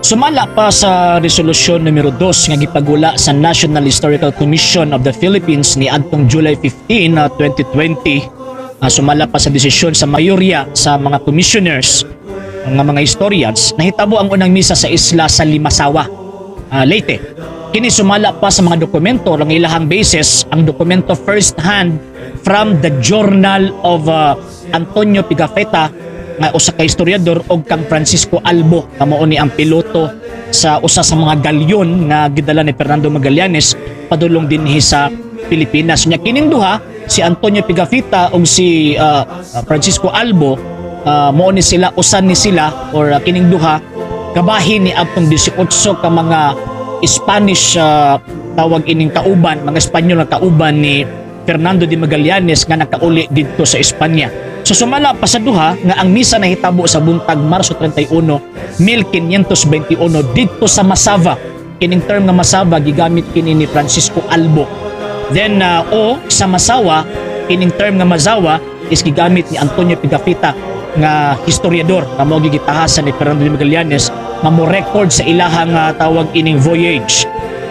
Sumala pa sa resolusyon numero 2 nga gipagula sa National Historical Commission of the Philippines ni adtong July 15, 2020. Sumala pa sa desisyon sa mayorya sa mga commissioners ng mga historians na hitabo ang unang misa sa isla sa Limasawa, Leyte. Kini sumala pa sa mga dokumento ang ilahang basis ang dokumento first hand from the Journal of Antonio Pigafetta nga usa ka historiador og kang Francisco Albo nga mao ni ang piloto sa usa sa mga galyon nga gidala ni Fernando Magallanes padulong dinhi sa Pilipinas. Nya kining duha, si Antonio Pigafetta ug si Francisco Albo, mao ni sila usan ni sila or kining duha kabahin ni adtong 18 ka mga Spanish tawag ining kauban, mga Espanyol nga kauban ni Fernando de Magallanes nga nakauli didto sa Espanya. So sumala pa sa duha nga ang misa nahitabo sa buntag Marso 31, 1521 didto sa Masava. Kining term nga Masava gigamit kini ni Francisco Albo. Then sa Masawa, kining term nga Mazawa is gigamit ni Antonio Pigafetta nga historiador nga mao gigitahasan ni Fernando de Magallanes nga mo record sa ilahang tawag ining voyage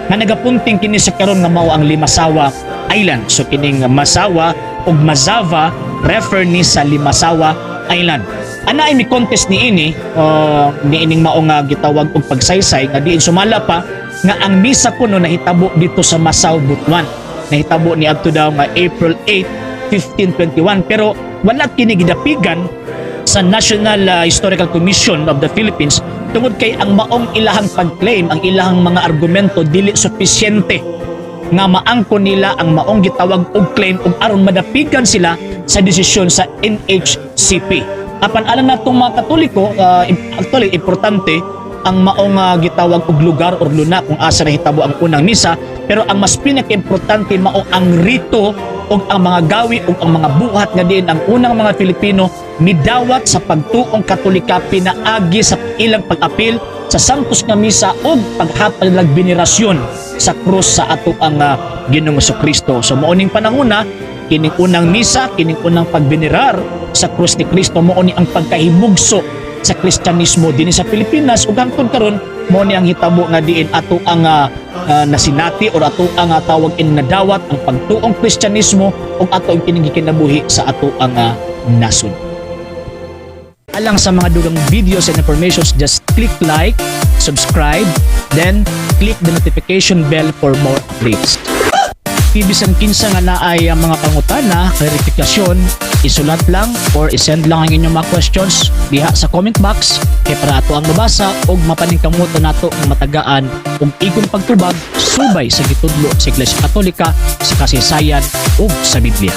nga nagapunting kini sa karon nga mao ang Limasawa Island. So kining Masawa ug Mazava refer ni sa Limasawa Island. Ana ay mi contest ni ini ni ining mao nga gitawag og pagsaysay nga diin sumala pa nga ang misa kuno nahitabo dito sa Masao, Butuan. Nahitabo ni adto daw nga April 8, 1521 pero wala kini gidapigan sa National Historical Commission of the Philippines tungod kay ang maong ilahang pag-claim, ang ilahang mga argumento dili sufisyente nga maangko nila ang maong gitawag og claim ug aron madapigan sila sa desisyon sa NHCP. Apan alam natong mga Katoliko, actually importante ang maong gitawag og lugar or luna kung asa nahitabo ang unang misa, pero ang mas pinaka-importante mao ang rito ug ang mga gawi ug ang mga buhat nga diin ang unang mga Pilipino midawat sa pagtuong Katolika pinaagi sa ilang pag-apil sa santos nga misa ug paghatag ng venerasyon sa krus sa ato ang Ginoong Jesucristo. So mao ning panahona, kining unang misa, kining unang pagbenerar sa krus ni Kristo mao ni ang pagkahibugso sa Kristyanismo dinhi sa Pilipinas ug hangtod karon mao ni ang hitabo nga diin ato ang nasinati or ato ang tawag in nadawat ang pagtuong Kristyanismo ug ato ang kining gikinabuhi sa ato ang nasod. Alang sa mga dugang videos and informations, just click like, subscribe, then click the notification bell for more updates. Bisan kinsa nga naay mga pangutana, klarifikasyon, isulat lang or isend lang ang inyong mga questions diha sa comment box kay para ato ang mabasa ug mapaningkamuto nato ang matagaan ug igong pagtubag subay sa gitudlo sa Iglesia Katolika, sa kasaysayan ug sa Biblia.